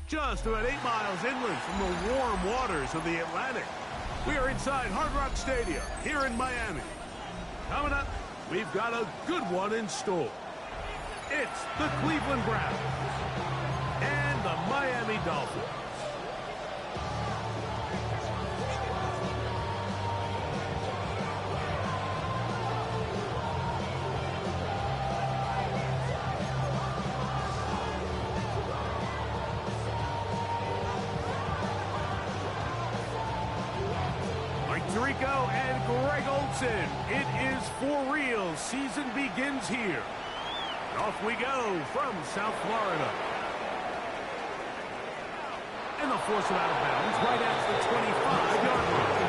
Just about 8 miles inland from the warm waters of the Atlantic, we are inside Hard Rock Stadium here in Miami. Coming up, we've got a good one in store. It's the Cleveland Browns and the Miami Dolphins. Rico and Greg Olsen. It is for real. Season begins here. And off we go from South Florida. And they'll force him out of bounds right at the 25-yard line.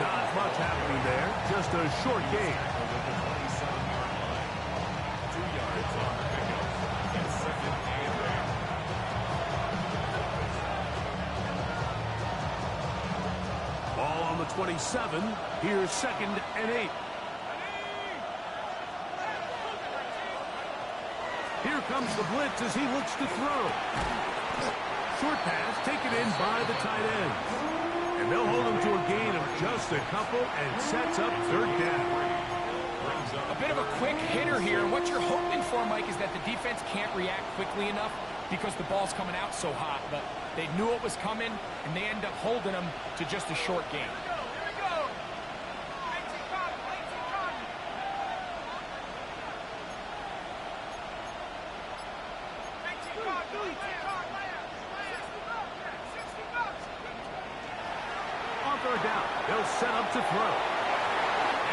Not much happening there, just a short gain. 2 yards on the pickup. And second and there. Ball on the 27. Here's 2nd and 8. Here comes the blitz as he looks to throw. Short pass taken in by the tight end. And they'll hold him to a gain of just a couple and sets up 3rd down. A bit of a quick hitter here. What you're hoping for, Mike, is that the defense can't react quickly enough because the ball's coming out so hot. But they knew it was coming, and they end up holding him to just a short gain. Down. They'll set up to throw.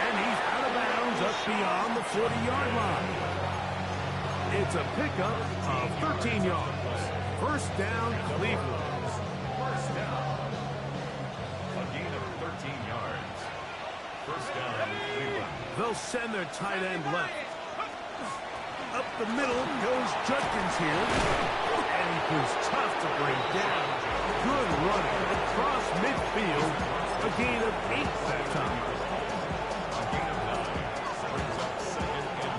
And he's out of bounds up beyond the 40-yard line. It's a pickup of 13 yards. 1st down, Cleveland. 1st down. A gain of 13 yards. 1st down, Cleveland. They'll send their tight end left. Up the middle goes Judkins here. And he was tough to bring down. Good running across midfield. A gain of 8 that time. A gain of 9 brings up 2nd and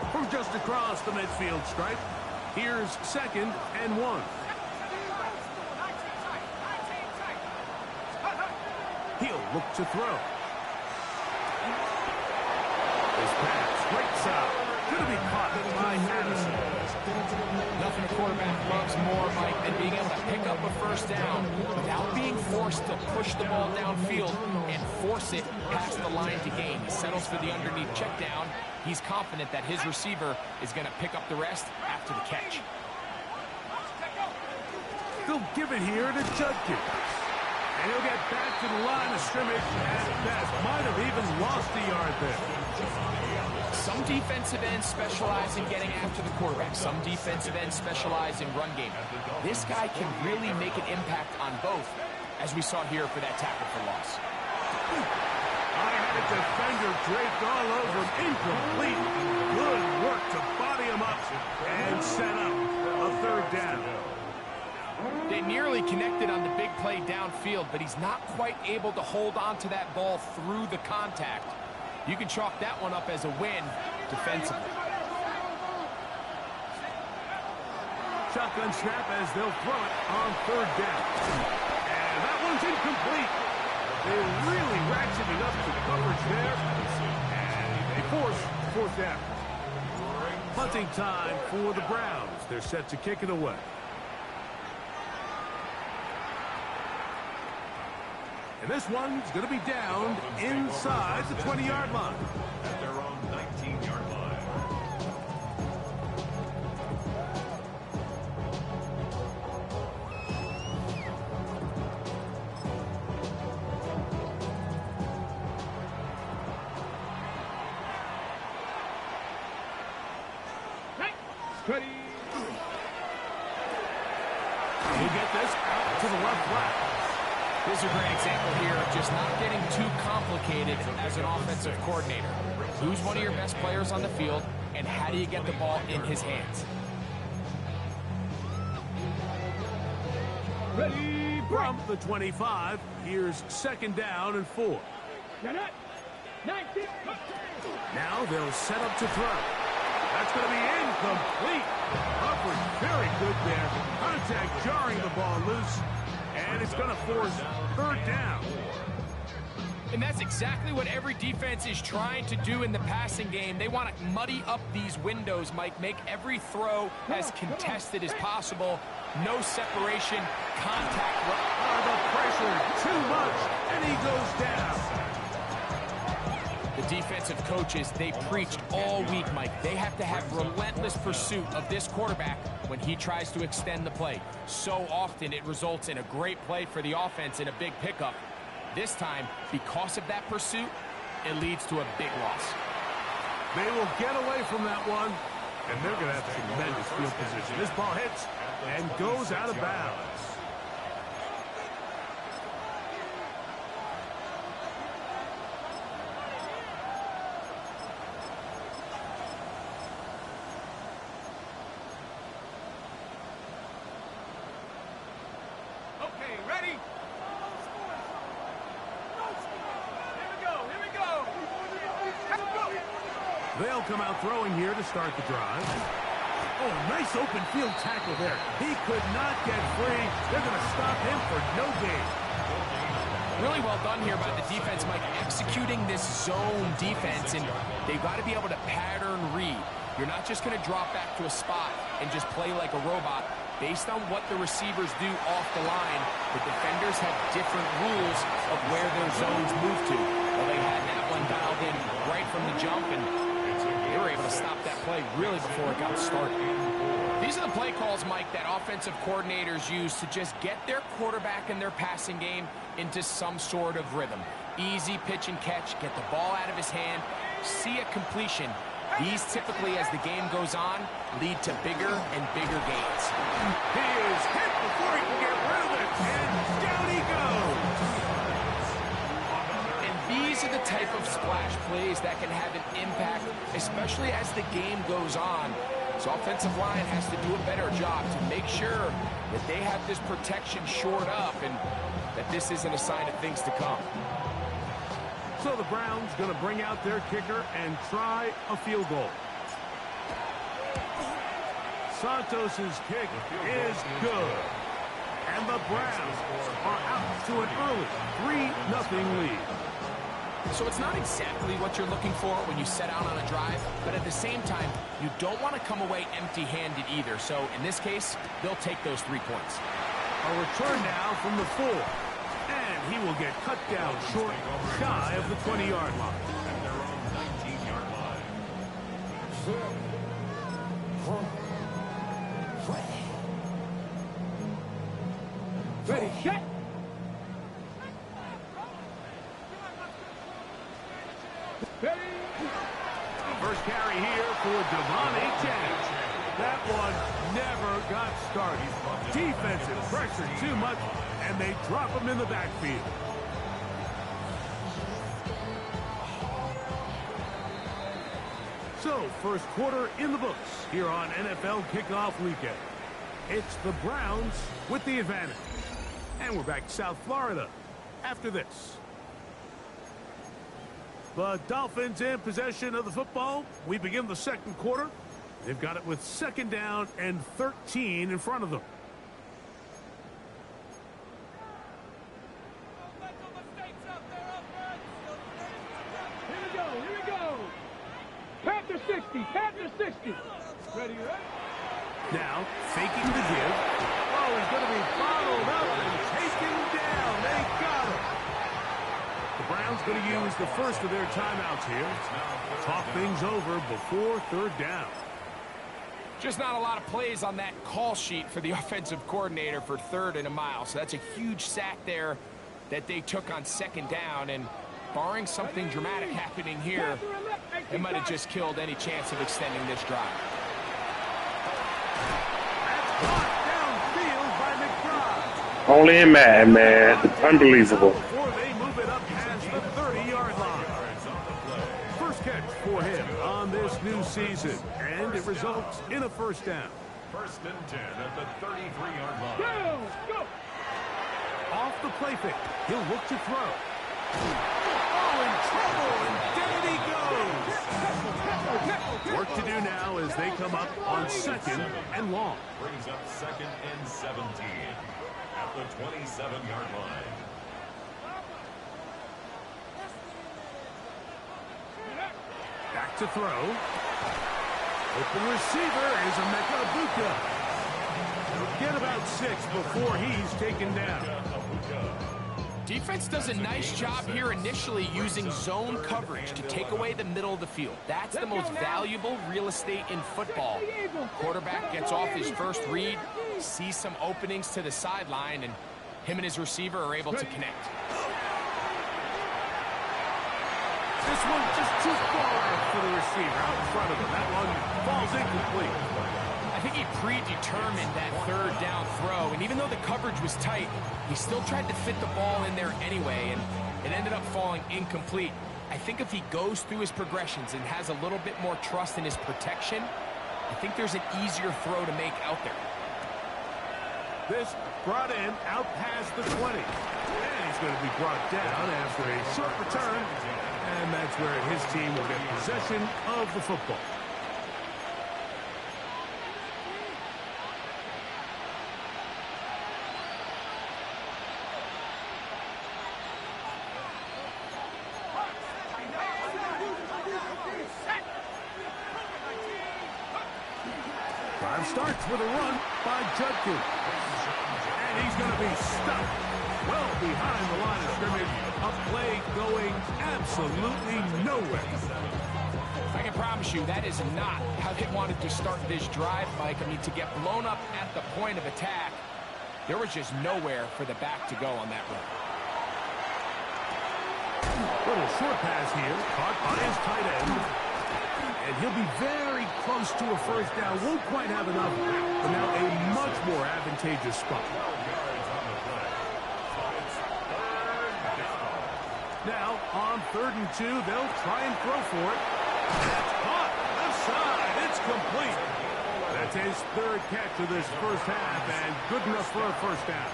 1. From just across the midfield stripe, here's 2nd and 1. He'll look to throw. His pass, right side, going to be caught by Madison. Nothing a quarterback loves more, Mike, than being able to pick up a 1st down without being forced to push the ball downfield and force it past the line to gain. He settles for the underneath check down. He's confident that his receiver is going to pick up the rest after the catch. They'll give it here to Judkins. And he'll get back to the line of scrimmage at best. Might have even lost a yard there. Some defensive ends specialize in getting after the quarterback. Some defensive ends specialize in run game. This guy can really make an impact on both, as we saw here for that tackle for loss. I had a defender draped all over him. Incomplete. Good work to body him up and set up a 3rd down. They nearly connected on the big play downfield, but he's not quite able to hold on to that ball through the contact. You can chalk that one up as a win defensively. Shotgun snap as they'll throw it on 3rd down. And that one's incomplete. They really ratcheted up the coverage there. And they force 4th down. Punting time for the Browns. They're set to kick it away. And this one's going to be down inside the 20-yard line. At their own 19-yard line. Ready. You get this out to the left flat. This is a great example here of just not getting too complicated as an offensive coordinator. Who's one of your best players on the field, and how do you get the ball in his hands? Ready. From the 25, here's 2nd down and 4. Now they'll set up to throw. That's going to be incomplete. Coverage very good there. Contact jarring the ball loose. And it's going to force 3rd down. And that's exactly what every defense is trying to do in the passing game. They want to muddy up these windows, Mike, make every throw as contested as possible. No separation, contact. The pressure, too much, and he goes down. The defensive coaches, they preach all week, Mike. They have to have relentless pursuit of this quarterback when he tries to extend the play. So often it results in a great play for the offense and a big pickup. This time, because of that pursuit, it leads to a big loss. They will get away from that one, and they're going to have tremendous field position. This ball hits and goes out of bounds. They'll come out throwing here to start the drive. Oh, nice open field tackle there. He could not get free. They're going to stop him for no gain. Really well done here by the defense, Mike, executing this zone defense, and they've got to be able to pattern read. You're not just going to drop back to a spot and just play like a robot. Based on what the receivers do off the line, the defenders have different rules of where their zones move to. Well, they had that one dialed in right from the jump, and they were able to stop that play really before it got started. These are the play calls, Mike, that offensive coordinators use to just get their quarterback and their passing game into some sort of rhythm. Easy pitch and catch, get the ball out of his hand, see a completion. These typically, as the game goes on, lead to bigger and bigger gains. He is hit before he can get rid of it, and down he goes. And these are the type of splash plays that can have an impact, especially as the game goes on. So offensive line has to do a better job to make sure that they have this protection shored up and that this isn't a sign of things to come. So the Browns going to bring out their kicker and try a field goal. Santos's kick is good. And the Browns are out to an early 3-0 lead. So it's not exactly what you're looking for when you set out on a drive, but at the same time, you don't want to come away empty-handed either. So in this case, they'll take those 3 points. A return now from the 4. And he will get cut down short, shy of the 20-yard line. At their own 19-yard line. Ready, set. Ready. First carry here for Devon Achane. That one never got started. Defensive pressure too much, and they drop him in the backfield. So, first quarter in the books here on NFL Kickoff Weekend. It's the Browns with the advantage. And we're back to South Florida after this. The Dolphins in possession of the football. We begin the second quarter. They've got it with 2nd down and 13 in front of them. Here we go. Panther 60, Panther 60. Ready? Now, faking the give. Oh, he's going to be bottled up and taken down. They got him. going to use the first of their timeouts here. Talk things over before third down. Just not a lot of plays on that call sheet for the offensive coordinator for 3rd and a mile. So that's a huge sack there that they took on 2nd down. And barring something dramatic happening here, it might have just killed any chance of extending this drive. That's caught downfield by McBride. Only in Madden, man. Unbelievable. Before they move it up past the 30-yard line. First catch for him on this new season, and it results in a first down. 1st and 10 at the 33-yard line. Go! Off the play fake, he'll look to throw. Oh, in trouble, and down he goes. Work to do now as they come up on 2nd and long. Brings up 2nd and 17 at the 27-yard line. Back to throw. Open receiver is Emeka Egbuka. He'll get about 6 before he's taken down. Defense does a nice job here initially using zone coverage to take away the middle of the field. That's the most valuable real estate in football. Quarterback gets off his first read, sees some openings to the sideline, and him and his receiver are able to connect. This one just too far for the receiver out in front of him. That one falls incomplete. I think he predetermined that 3rd down throw, and even though the coverage was tight, he still tried to fit the ball in there anyway, and it ended up falling incomplete. I think if he goes through his progressions and has a little bit more trust in his protection, I think there's an easier throw to make out there. This brought in out past the 20. And he's going to be brought down after a short return. And that's where his team will get possession of the football. Drive starts with a run by Judkins. And he's going to be stuck well behind the line of scrimmage. A play going absolutely nowhere. I can promise you that is not how they wanted to start this drive, Mike. I mean, to get blown up at the point of attack, there was just nowhere for the back to go on that run. Little short pass here, caught by his tight end. And he'll be very close to a first down. Won't quite have enough, but now a much more advantageous spot. Now, on 3rd and 2, they'll try and throw for it. That's caught. Left side. It's complete. That's his 3rd catch of this first half, and good enough for a first down.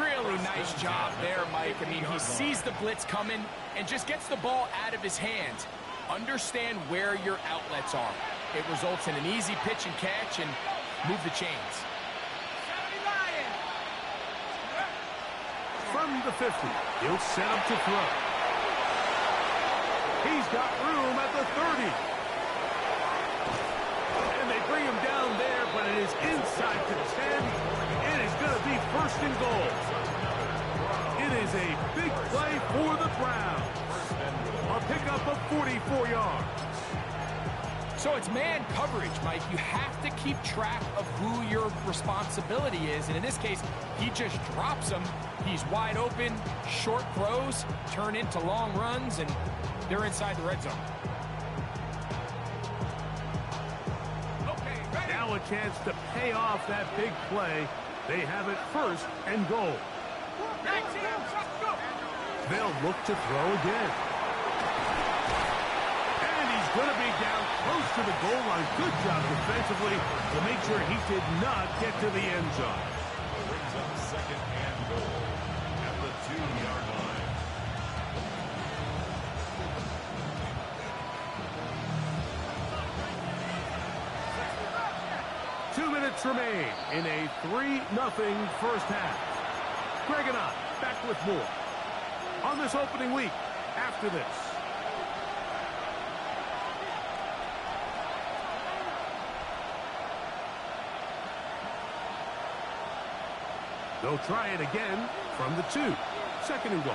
Really nice job there, Mike. I mean, he sees the blitz coming and just gets the ball out of his hands. Understand where your outlets are. It results in an easy pitch and catch and move the chains. From the 50, he'll set up to throw. He's got room at the 30. And they bring him down there, but it is inside the 10. It is going to be 1st and goal. It is a big play for the Browns. A pickup of 44 yards. So it's man coverage, Mike. You have to keep track of who your responsibility is. And in this case, he just drops him. He's wide open. Short throws turn into long runs, and they're inside the red zone. Now a chance to pay off that big play. They have it 1st and goal. They'll look to throw again. Going to be down close to the goal line. Good job defensively to make sure he did not get to the end zone. Brings up 2nd and goal at the 2-yard line. Two minutes remain in a 3-0 first half. Greg and I back with more on this opening week after this. They'll try it again from the 2. 2nd and goal.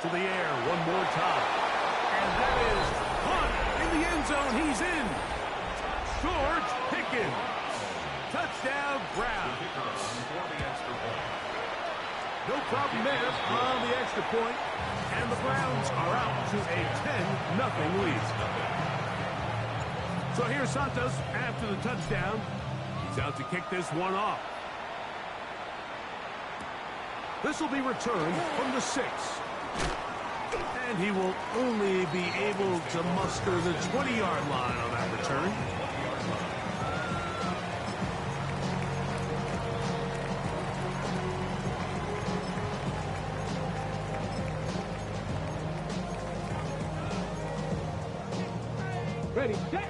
to the air one more time. And that is punt in the end zone. He's in. George Pickens. Touchdown, Browns. No problem there on the extra point. And the Browns are out to a 10-0 lead. So here's Santos after the touchdown. He's out to kick this one off. This will be returned from the 6. And he will only be able to muster the 20-yard line on that return. Ready, set.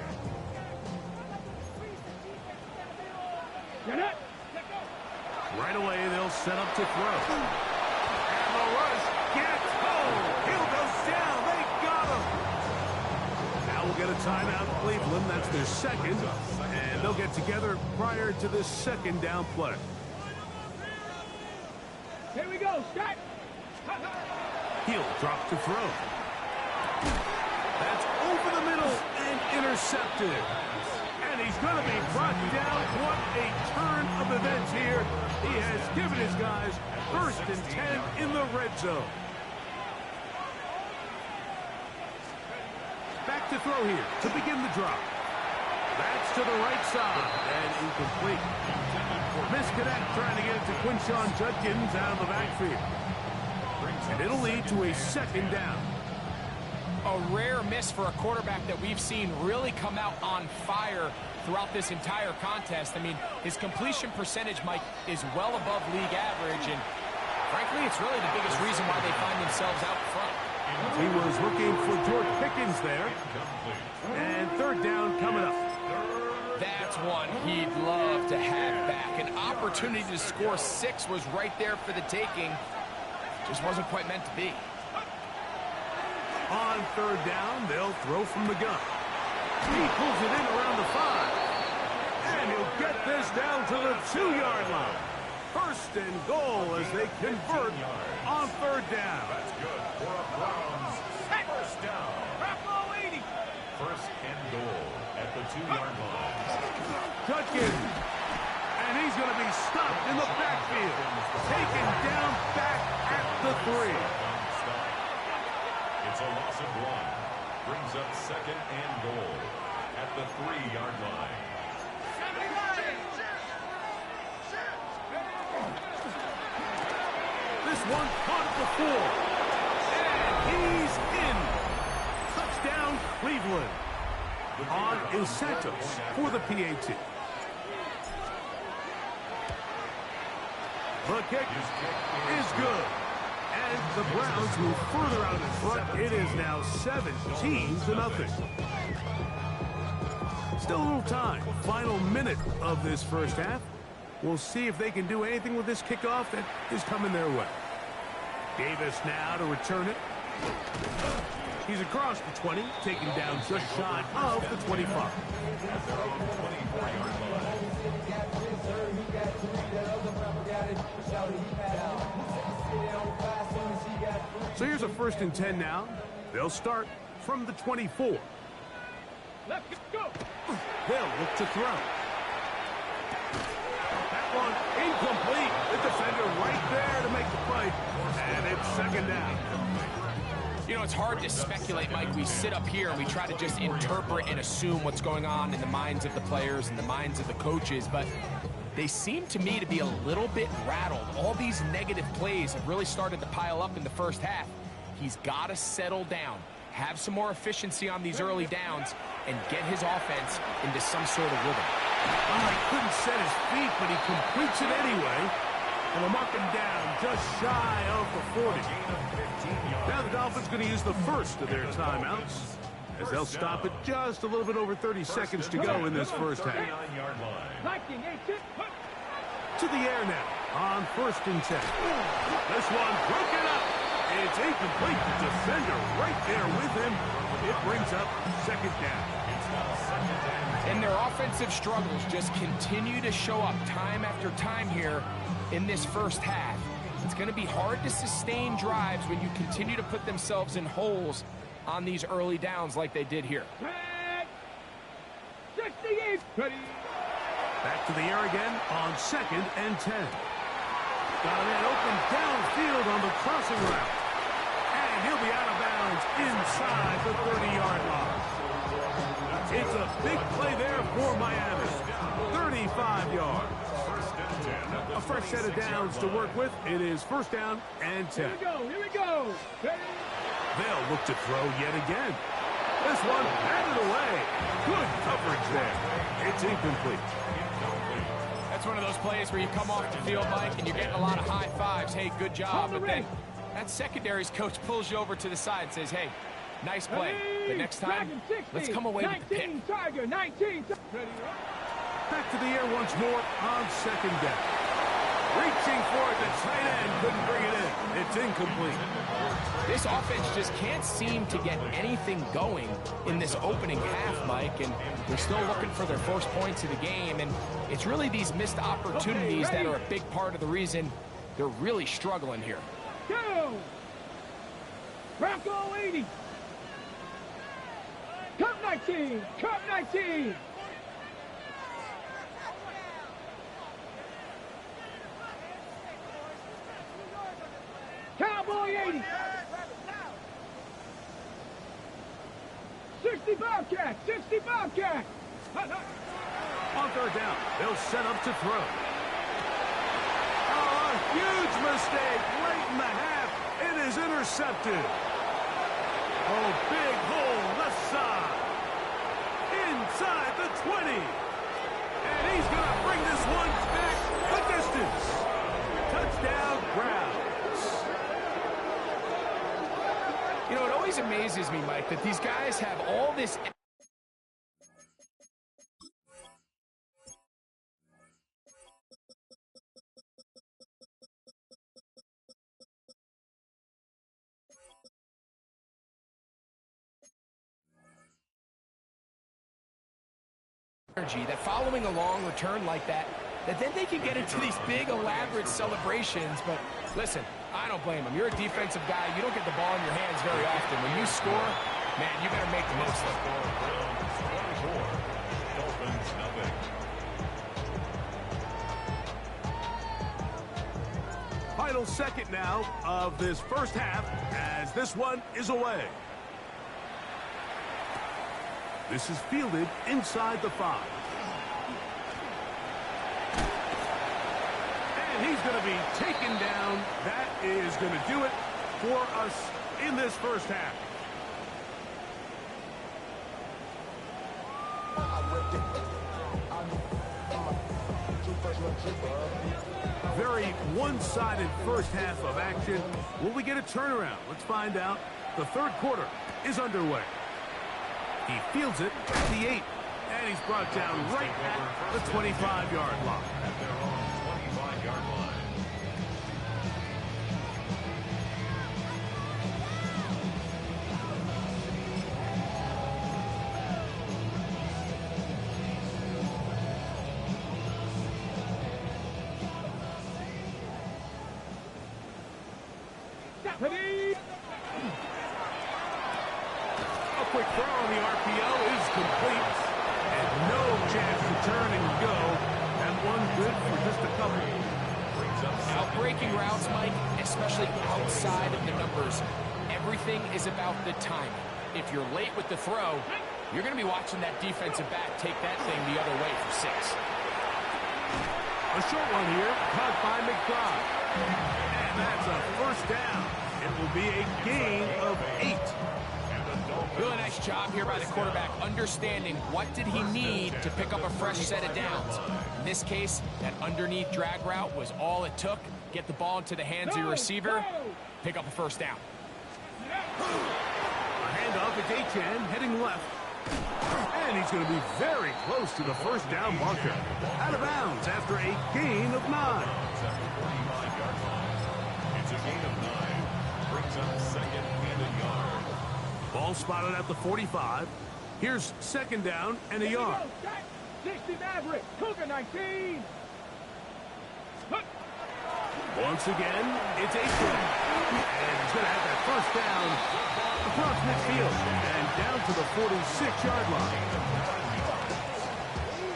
Right away, they'll set up to throw. And the rush gets home. Hill goes down. They got him. Now we'll get a timeout, Cleveland. That's their second. And they'll get together prior to this second down play. Here we go, Scott. Hill dropped to throw. That's over the middle and intercepted. And he's going to be brought down. What a turn of events here. He has given his guys 1st and 10 in the red zone. Back to throw here to begin the drop. That's to the right side and incomplete. Misconnect trying to get it to Quinshon Judkins out of the backfield. And it'll lead to a second down. A rare miss for a quarterback that we've seen really come out on fire throughout this entire contest. I mean, his completion percentage, Mike, is well above league average, and frankly, it's really the biggest reason why they find themselves out front. He was looking for George Pickens there. And third down coming up. That's one he'd love to have back. An opportunity to score 6 was right there for the taking. Just wasn't quite meant to be. On third down, they'll throw from the gun. He pulls it in around the 5. And he'll get this down to the 2-yard line. 1st and goal as they convert on third down. That's good for a Browns first down. 1st and goal at the 2-yard line. Judkins. And he's going to be stopped in the backfield. Taken down back at the 3. It's a loss of 1. Brings up 2nd and goal at the 3-yard line. This one caught at the 4. And he's in. Touchdown, Cleveland. On is Santos for the PAT. The kick is good. And the Browns move further out in front. It is now 17-0. Still a little time. Final minute of this first half. We'll see if they can do anything with this kickoff that is coming their way. Davis now to return it. He's across the 20, taken down just shy of the 25. So here's a 1st and 10 now. They'll start from the 24. Let's go. They'll look to throw. That one incomplete. The defender right there to make the play. And it's 2nd down. You know, it's hard to speculate, Mike. We sit up here and we try to just interpret and assume what's going on in the minds of the players and the minds of the coaches, but they seem to me to be a little bit rattled. All these negative plays have really started to pile up in the first half. He's got to settle down, have some more efficiency on these early downs, and get his offense into some sort of rhythm. Oh, he couldn't set his feet, but he completes it anyway. And we'll mark him down just shy of the 40. Now the Dolphins going to use the first of their timeouts as they'll stop it just a little bit over 30 seconds to go in this first half. To the air now on 1st and 10. This one broken up. It's incomplete. The defender right there with him. It brings up 2nd down. And their offensive struggles just continue to show up time after time here in this first half. It's going to be hard to sustain drives when you continue to put themselves in holes on these early downs like they did here. 68. Ready. Back to the air again on 2nd and 10. Got a man open downfield on the crossing route. And he'll be out of bounds inside the 30-yard line. It's a big play there for Miami. 35 yards. A fresh set of downs to work with. It is 1st down and 10. Here we go. Ready. They'll look to throw yet again. This one batted away. Good coverage there. It's incomplete. That's one of those plays where you come off the field, Mike, and you're getting a lot of high fives. Hey, good job. But then that secondary's coach pulls you over to the side and says, hey, nice play. But next time, let's come away with the pick. Tiger, 19. Back to the air once more on 2nd down. Reaching for it, the tight end couldn't bring it in. It's incomplete. This offense just can't seem to get anything going in this opening half, Mike, and they're still looking for their first points of the game, and it's really these missed opportunities that are a big part of the reason they're really struggling here. Go! Bronco 80. Cup 19. Cup 19. Cowboy 80. 60 Bobcat. 60 Bobcat. On 3rd down, they'll set up to throw. Oh, a huge mistake late in the half. It is intercepted. Oh, big hole left side. Inside the 20. And he's going to bring this one back the distance. Touchdown, Browns. You know, it always amazes me, Mike, that these guys have all this energy, that following a long return like that then they can get into these big, elaborate celebrations. But listen, I don't blame them. You're a defensive guy. You don't get the ball in your hands very often. When you score, man, you better make the most of it. Final second now of this first half as this one is away. This is fielded inside the 5. And he's going to be taken down. That is going to do it for us in this first half. Very one-sided first half of action. Will we get a turnaround? Let's find out. The 3rd quarter is underway. He fields it at the 8, and he's brought down right at the 25-yard line. At their own 25-yard line. Ready. A quick throw on the RPO is complete. And no chance to turn and go. That one good for just a couple. Outbreaking routes, Mike, especially outside of the numbers. Everything is about the timing. If you're late with the throw, you're going to be watching that defensive back take that thing the other way for 6. A short one here, caught by McBride. And that's a first down. It will be a gain of 8. Really nice job here by the quarterback, understanding what did he need to pick up a fresh set of downs. In this case, that underneath drag route was all it took. Get the ball into the hands of your receiver, pick up a first down. A handoff at J10, heading left. And he's going to be very close to the first down marker. Out of bounds after a gain of 9. It's a gain of 9. Brings up 2nd and a yard. Ball spotted at the 45. Here's 2nd down and a yard. 60 Maverick, Cougar 19. On Once again, it's A-Train. And he's going to have that first down across midfield and down to the 46-yard line.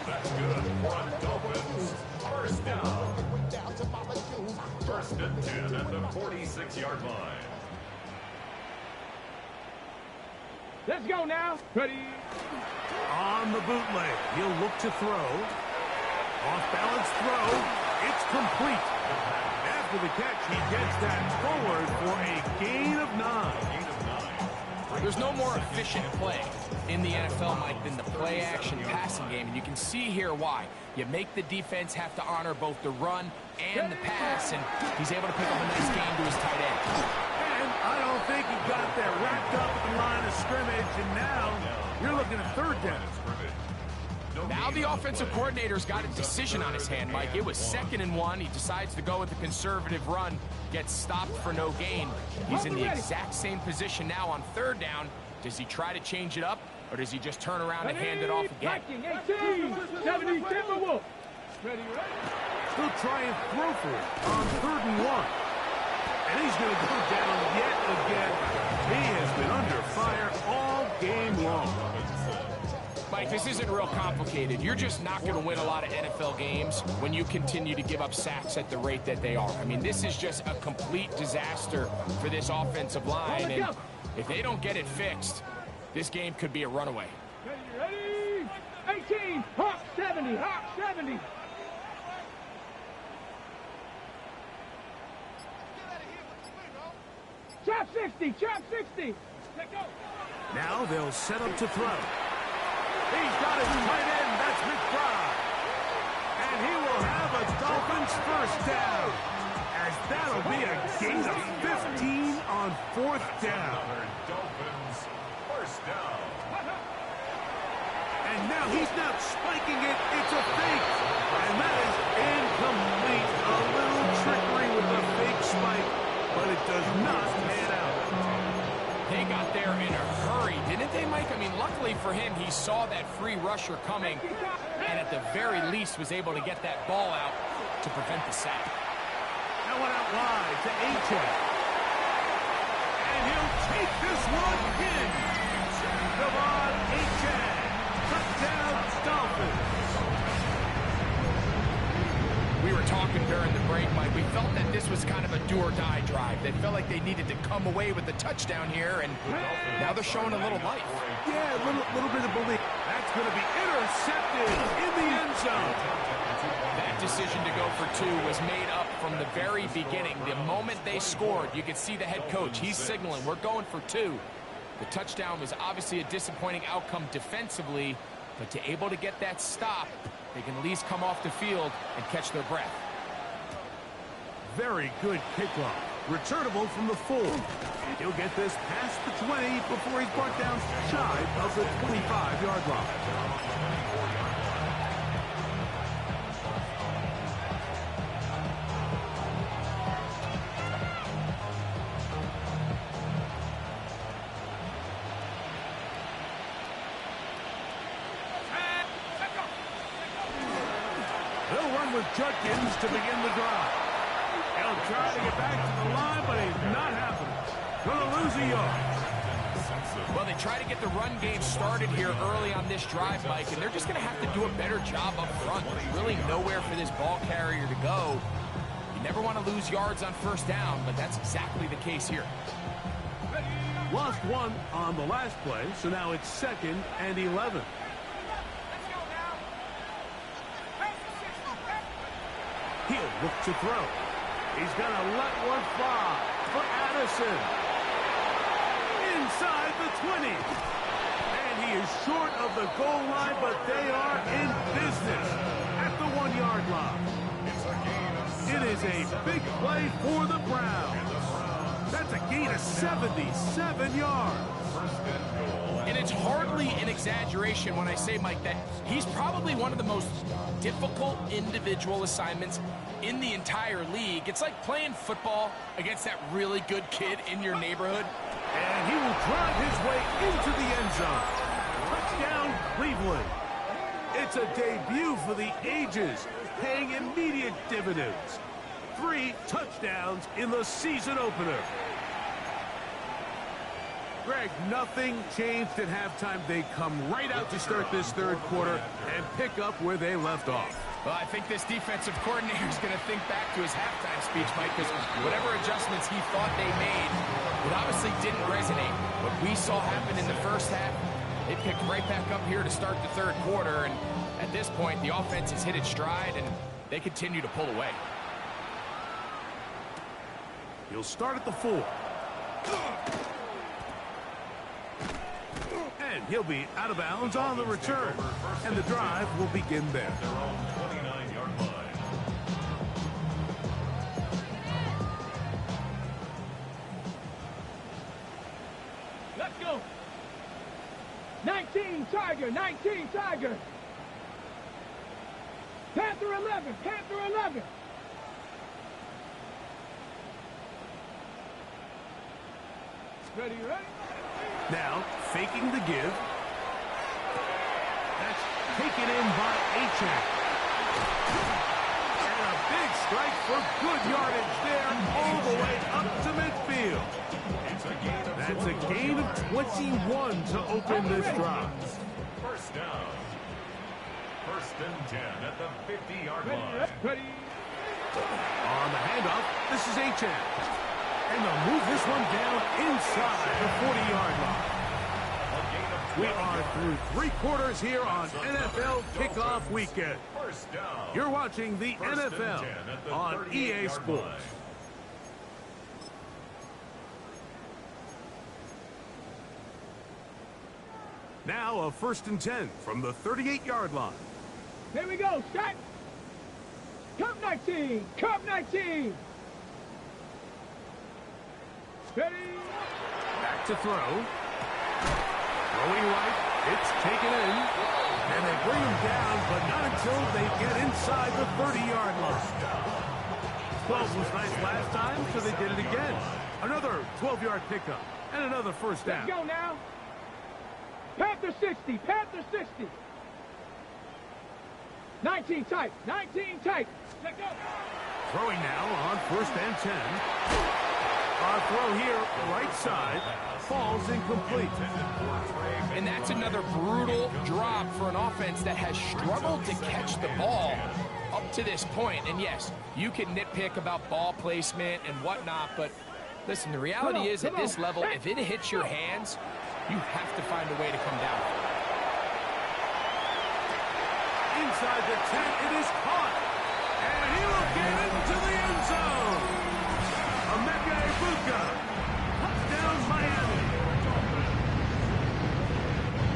That's good for a Dolphins first down. First and 10 at the 46-yard line. Let's go now. Ready? On the bootleg, he'll look to throw. Off-balance throw. It's complete. After the catch, he gets that forward for a gain of 9. There's no more efficient play in the NFL, Mike, than the play-action passing game, and you can see here why. You make the defense have to honor both the run and the pass, and he's able to pick up a nice gain to his tight end. And I don't think he got that wrapped up at the line of scrimmage, and now you're looking at third down. Now the offensive coordinator's got a decision on his hand, Mike. It was 2nd and 1. He decides to go with the conservative run, gets stopped for no gain. He's in the exact same position now on 3rd down. Does he try to change it up, or does he just turn around and hand it off again? 18, 70, Timberwolf. Ready, ready. He'll try and throw for it on 3rd and 1. And he's going to go down yet again. He has been under fire all game long. Mike, this isn't real complicated. You're just not going to win a lot of NFL games when you continue to give up sacks at the rate that they are. I mean, this is just a complete disaster for this offensive line, and if they don't get it fixed, this game could be a runaway. Ready? 18, Hawk 70, Hawk 70. Chop 60, chop 60. Let go. Now they'll set up to throw. He's got his tight end, that's McBride. And he will have a Dolphins first down, as that'll be a gain of 15 on 4th down. Dolphins first down. And now he's not spiking it, it's a fake. And that is incomplete. A little trickery with the fake spike, but it does not pan out. They got there in a hurry, didn't they, Mike? I mean, luckily for him, he saw that free rusher coming, and at the very least was able to get that ball out to prevent the sack. That one out wide to A-Train. And he'll take this one in. Come on, A-Train. Touchdown, Dolphins. We were talking during the break, Mike. We felt that this was kind of a do-or-die drive. They felt like they needed to come away with the touchdown here, and now they're showing a little life. Yeah, a little bit of belief. That's going to be intercepted in the end zone. That decision to go for 2 was made up from the very beginning. The moment they scored, you could see the head coach. He's signaling, we're going for 2. The touchdown was obviously a disappointing outcome defensively, but to able to get that stop, they can at least come off the field and catch their breath. Very good kickoff. Returnable from the 4. He'll get this past the 20 before he's brought down shy of the 25-yard line. They'll run with Judkins to begin the drive. He'll try to get back to the line, but he's not happening. Gonna lose a yard. Well, they try to get the run game started here early on this drive, Mike, and they're just going to have to do a better job up front. There's really nowhere for this ball carrier to go. You never want to lose yards on 1st down, but that's exactly the case here. Lost 1 on the last play, so now it's 2nd and 11. He'll look to throw. He's going to let one fly for Addison. Inside the 20. And he is short of the goal line, but they are in business at the 1-yard line. It is a big play for the Browns. That's a gain of 77 yards. And it's hardly an exaggeration when I say, Mike, that he's probably one of the most difficult individual assignments in the entire league. It's like playing football against that really good kid in your neighborhood. And he will drive his way into the end zone. Touchdown, Cleveland. It's a debut for the ages, paying immediate dividends. 3 touchdowns in the season opener. Greg, nothing changed at halftime. They come right out to start this third quarter and pick up where they left off. Well, I think this defensive coordinator is going to think back to his halftime speech, Mike, because whatever adjustments he thought they made, it obviously didn't resonate. What we saw happen in the first half, they picked right back up here to start the third quarter, and at this point, the offense has hit its stride, and they continue to pull away. He'll start at the 4. And he'll be out of bounds on the return. And the drive will begin there. Their own 29-yard line. Let's go. 19 Tiger, 19 Tiger. Panther 11, Panther 11. Ready, ready? Now, faking the give. That's taken in by Achan. And a big strike for good yardage there all the way up to midfield. That's a gain of 21 to open this drive. First down. First and 10 at the 50-yard line. Ready. On the handoff, this is Achan. And they'll move this one down inside the 40-yard line. We are through 3 quarters here on NFL Kickoff Weekend. First down. You're watching the NFL on EA Sports. Now a 1st and 10 from the 38-yard line. Here we go, set. Cup 19, Cup 19. Ready. Back to throw. Throwing right, it's taken in. And they bring him down, but not until they get inside the 30-yard line. 12 was nice last time, so they did it again. Another 12-yard pickup and another first down. Let's go now. Panther 60, Panther 60. 19 tight, 19 tight. Let's go. Throwing now on 1st and 10. Our throw here, right side, falls incomplete. And that's another brutal drop for an offense that has struggled to catch the ball up to this point. And yes, you can nitpick about ball placement and whatnot, but listen, the reality is at this level, if it hits your hands, you have to find a way to come down. Inside the 10, it is caught. And he will get into the end zone. Emeka Ibuka. Touchdown, Miami.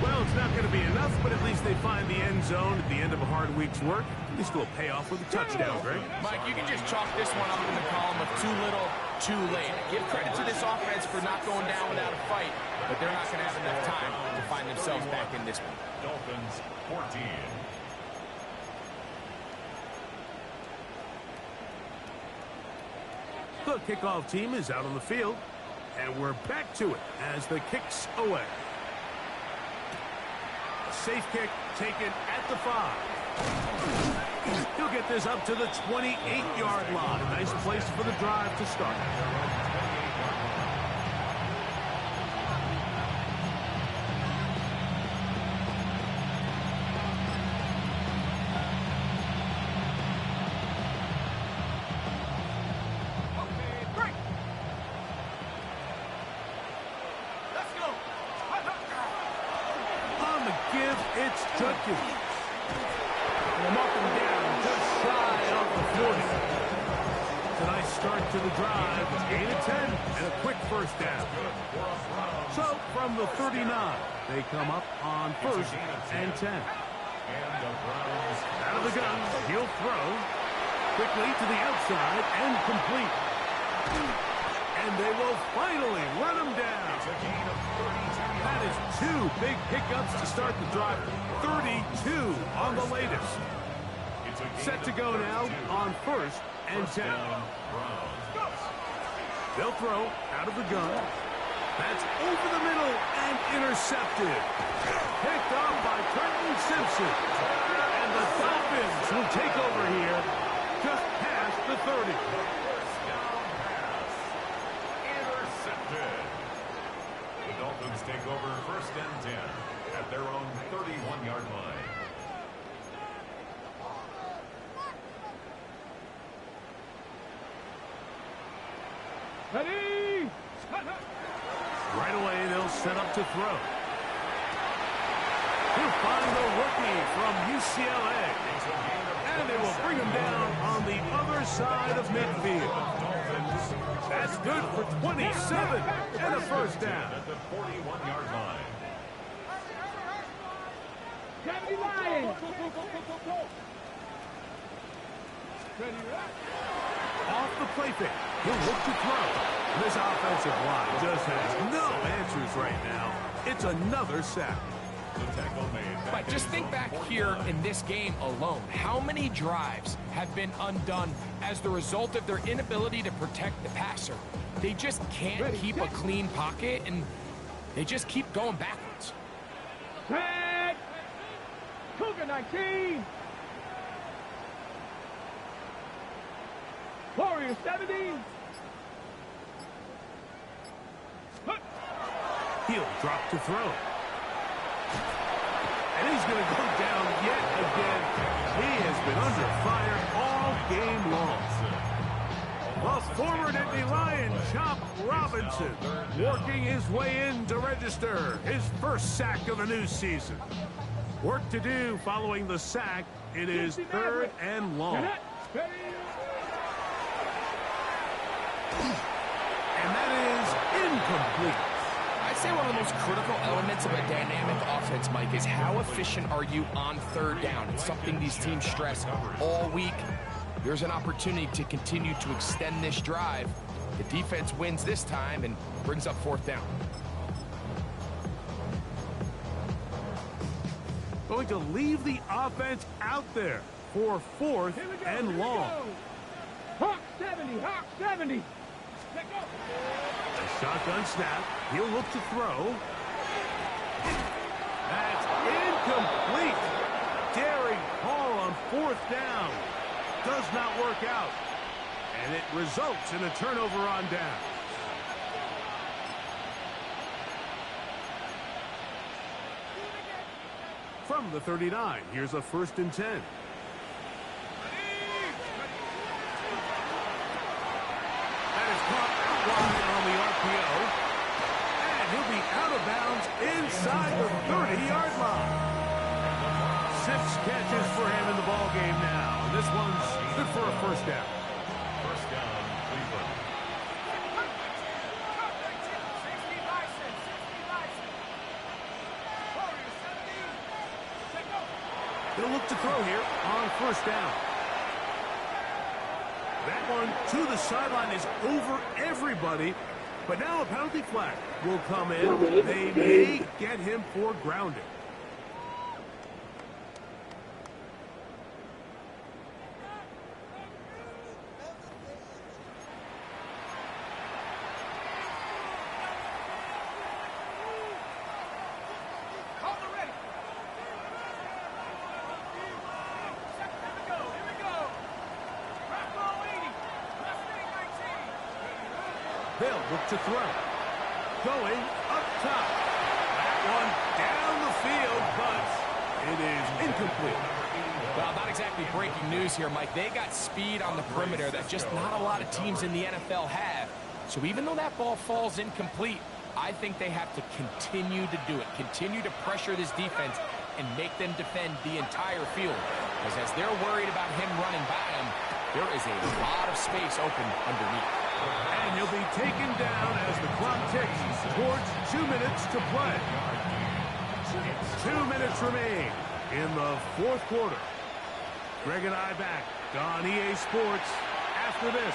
Well, it's not going to be enough, but at least they find the end zone at the end of a hard week's work. At least a little payoff with a touchdown, Greg. Mike, you can just chalk this one up in the column of too little, too late. Give credit to this offense for not going down without a fight, but they're not going to have enough time to find themselves back in this one. Dolphins 14. The kickoff team is out on the field, and we're back to it as the kick's away. A safe kick taken at the 5. He'll get this up to the 28-yard line. Nice place for the drive to start. It's Judkins. And they'll mark him down just shy of the 40. It's a nice start to the drive. It's gain of 10 and a quick first down. So from the 39, they come up on 1st and 10. Out of the gun, he'll throw. Quickly to the outside and complete. And they will finally run him down. That is 2 big pickups to start the drive. 32 on the latest. Set to go now on 1st and 10. They'll throw out of the gun. That's over the middle and intercepted. Picked off by Trenton Simpson. And the Dolphins will take over here just past the 30. First down pass. Intercepted. The Dolphins take over first and 10 at their own 31-yard line. Ready? Right away, they'll set up to throw. He'll find the rookie from UCLA. And they will bring him down on the other side of midfield. That's good for 27 and a first down. At the 41-yard line. 70 Lions. Off the play fake. He'll look to throw. This offensive line just has no answers right now. It's another sack. The tackle made. But just think back here in this game alone. How many drives have been undone as the result of their inability to protect the passer? They just can't keep a clean pocket, and they just keep going backwards. Set. Cougar 19. Warrior 70. He'll drop to throw. And he's going to go down yet again. He has been under fire all game long. The former Nittany Lion, Chop Robinson, working his way in to register his first sack of the new season. Work to do following the sack. It is 3rd and long. And that is incomplete. I'd say one of the most critical elements of a dynamic offense, Mike, is how efficient are you on 3rd down. It's something these teams stress all week. Here's an opportunity to continue to extend this drive. The defense wins this time and brings up 4th down. Going to leave the offense out there for 4th and long. Hawk 70, Hawk 70. Let go. A shotgun snap. He'll look to throw. That's incomplete. Daring Hall on 4th down. Does not work out. And it results in a turnover on down. From the 39, here's a 1st and 10. That is caught out wide on the RPO. And he'll be out of bounds inside the 30-yard line. 6 catches for him in the ball game now. This one's good for a 1st down. First down, Cleveland. They'll look to throw here on 1st down. That one to the sideline is over everybody. But now a penalty flag will come in. They may get him for grounding. They'll look to throw. Going up top. That one down the field, but it is incomplete. Well, not exactly breaking news here, Mike. They got speed on the perimeter that just not a lot of teams in the NFL have. So even though that ball falls incomplete, I think they have to continue to do it. Continue to pressure this defense and make them defend the entire field. Because as they're worried about him running by them, there is a lot of space open underneath. And he'll be taken down as the clock ticks towards 2 minutes to play. 2 minutes remain in the 4th quarter. Greg and I back on EA Sports after this.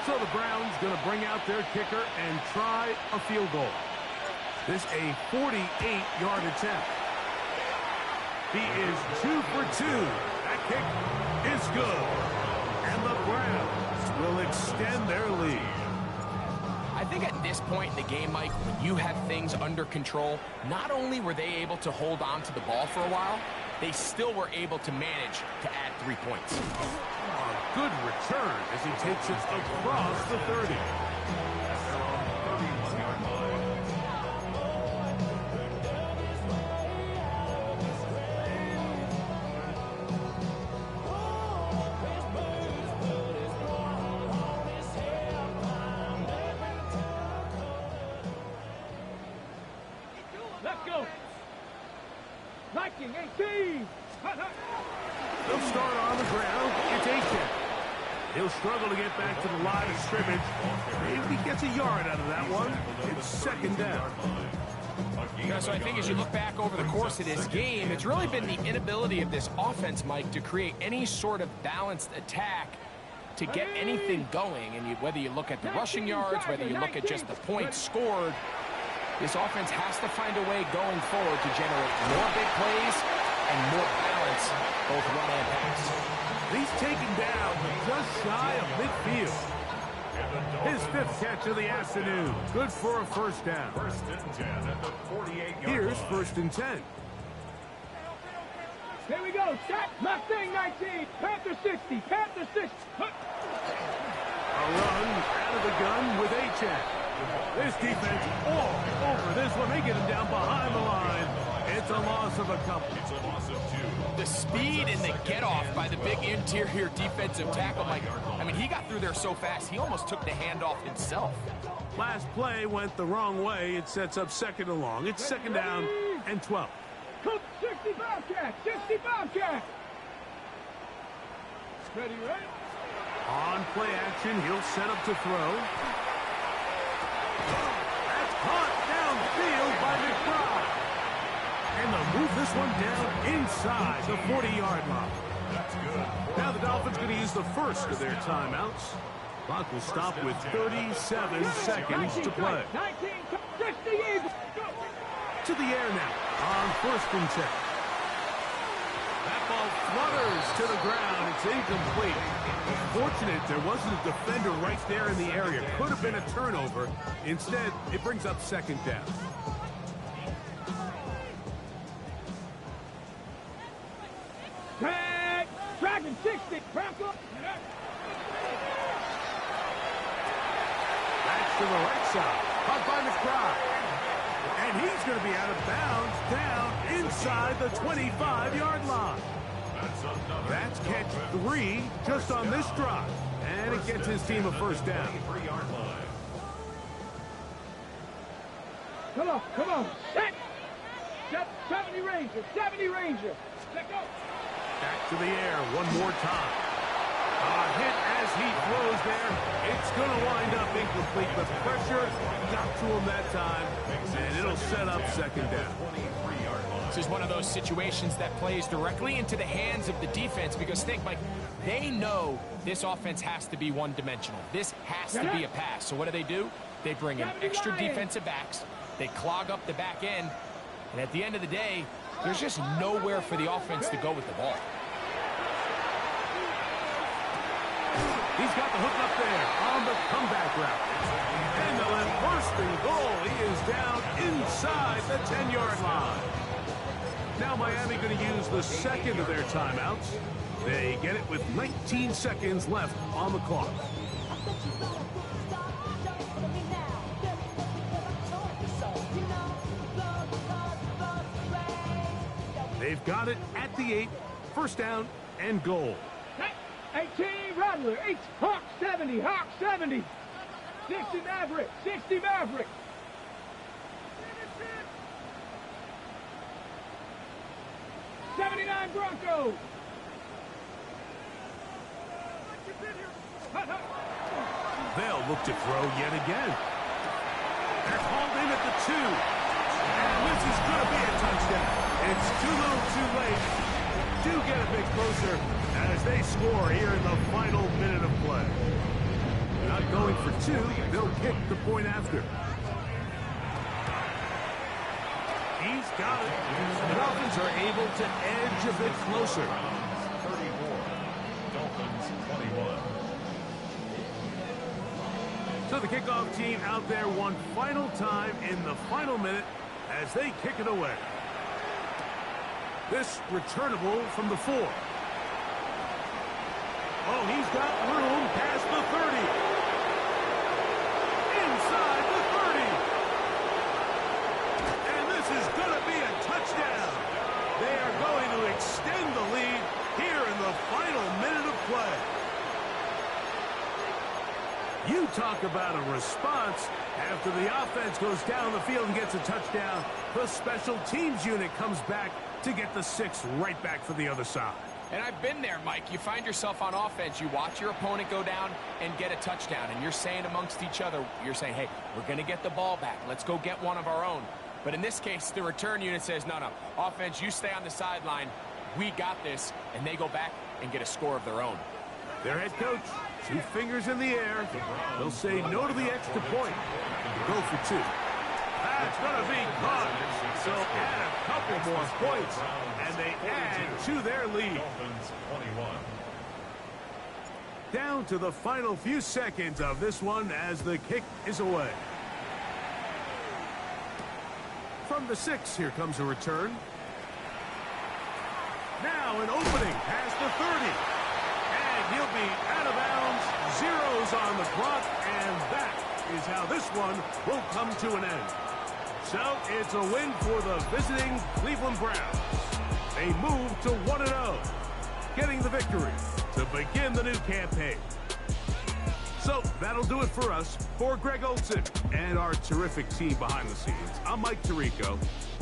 So the Browns going to bring out their kicker and try a field goal. This a 48-yard attempt. He is 2 for 2. That kick is good. And the Browns will extend their lead. I think at this point in the game, Mike, when you have things under control, not only were they able to hold on to the ball for a while, they still were able to manage to add 3 points. Good return as he takes it across the 30. Let's go. 19-18. They'll start on the ground. It's Aiken. He'll struggle to get back to the line of scrimmage. Maybe he gets a yard out of that one. It's second down. Yeah, so I think as you look back over the course of this game, it's really been the inability of this offense, Mike, to create any sort of balanced attack to get anything going. And whether you look at the rushing yards, whether you look at just the points scored, this offense has to find a way going forward to generate more big plays and more balance, both run and pass. He's taken down just shy of midfield. His 5th catch of the afternoon. Good for a first down. First and 10 at the 48-yard Here's line. first and 10. Here we go. Set. Mustang 19. Panther 60. Panther 60. A run out of the gun with H.N. This defense all over this one. They get him down behind the line. It's a loss of a couple. It's a loss of 2. The speed and the get-off by the big interior defensive tackle, Mike. I mean, he got through there so fast, he almost took the handoff himself. Last play went the wrong way. It sets up second and long. It's second down and 12. Coach 60 Bobcat. 60 Bobcat. Ready, right? On play action, he'll set up to throw. That's caught downfield by McBride. And they'll move this one down inside the 40-yard line. That's good. Now the Dolphins going to use the first of their timeouts. Clock will stop with 37 seconds to play. 19, 60 Eagles. To the air now on first and 10. That ball flutters to the ground. It's incomplete. Fortunate there wasn't a defender right there in the area. Could have been a turnover. Instead, it brings up second down. Tag. Dragon 60. Bronco. Back to the right side. Caught by McBride. And he's going to be out of bounds down inside the 25-yard line. That's catch 3 just on this drive. And it gets his team a first down. 3-yard line. Come on, come on. Set. 70 Ranger. 70 Ranger. Let go. Back to the air one more time. A hit as he throws there. It's going to wind up incomplete. The pressure got to him that time, and it'll set up second down. This is one of those situations that plays directly into the hands of the defense because think, Mike, they know this offense has to be one-dimensional. This has to be a pass. So what do? They bring in extra defensive backs. They clog up the back end. And at the end of the day, there's just nowhere for the offense to go with the ball. He's got the hook up there on the comeback route. And the first and goal. He is down inside the 10-yard line. Now Miami going to use the second of their timeouts. They get it with 19 seconds left on the clock. They've got it at the 8. First down and goal. 18 Rattler. 8 Hawk 70. Hawk 70. 60 Maverick. 60 Maverick. 79 Broncos. They'll look to throw yet again. They're hauled in at the 2. And this is going to be a touchdown. It's too little too late. Do get a bit closer as they score here in the final minute of play. Not going for 2. They'll kick the point after. He's got it. The Dolphins are able to edge a bit closer. 34. Dolphins 21. So the kickoff team out there one final time in the final minute as they kick it away. This returnable from the 4. Oh, he's got room past the 30. Inside the 30. And this is going to be a touchdown. They are going to extend the lead here in the final minute of play. You talk about a response. After the offense goes down the field and gets a touchdown, the special teams unit comes back to get the 6 right back for the other side. And I've been there, Mike. You find yourself on offense, you watch your opponent go down and get a touchdown, and you're saying amongst each other, you're saying, hey, we're going to get the ball back. Let's go get one of our own. But in this case, the return unit says, no, offense, you stay on the sideline. We got this, and they go back and get a score of their own. Their head coach, 2 fingers in the air. They'll say no to the extra point. Go for 2. That's going to be caught. So add a couple more points, and they add to their lead. Down to the final few seconds of this one as the kick is away. From the 6, here comes a return. Now an opening past the 30. And he'll be out of bounds. Zeros on the clock, and that is how this one will come to an end. So it's a win for the visiting Cleveland Browns. They move to 1-0, getting the victory to begin the new campaign. So that'll do it for us. For Greg Olson and our terrific team behind the scenes, I'm Mike Tirico.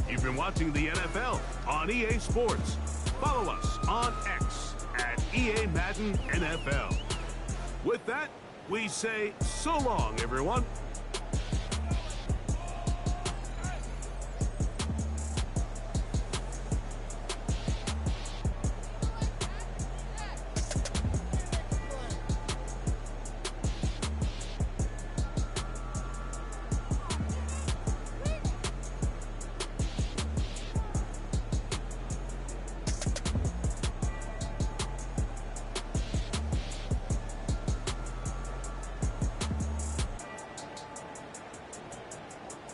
You've been watching the NFL on EA Sports. Follow us on X at EA Madden NFL. With that, we say so long, everyone.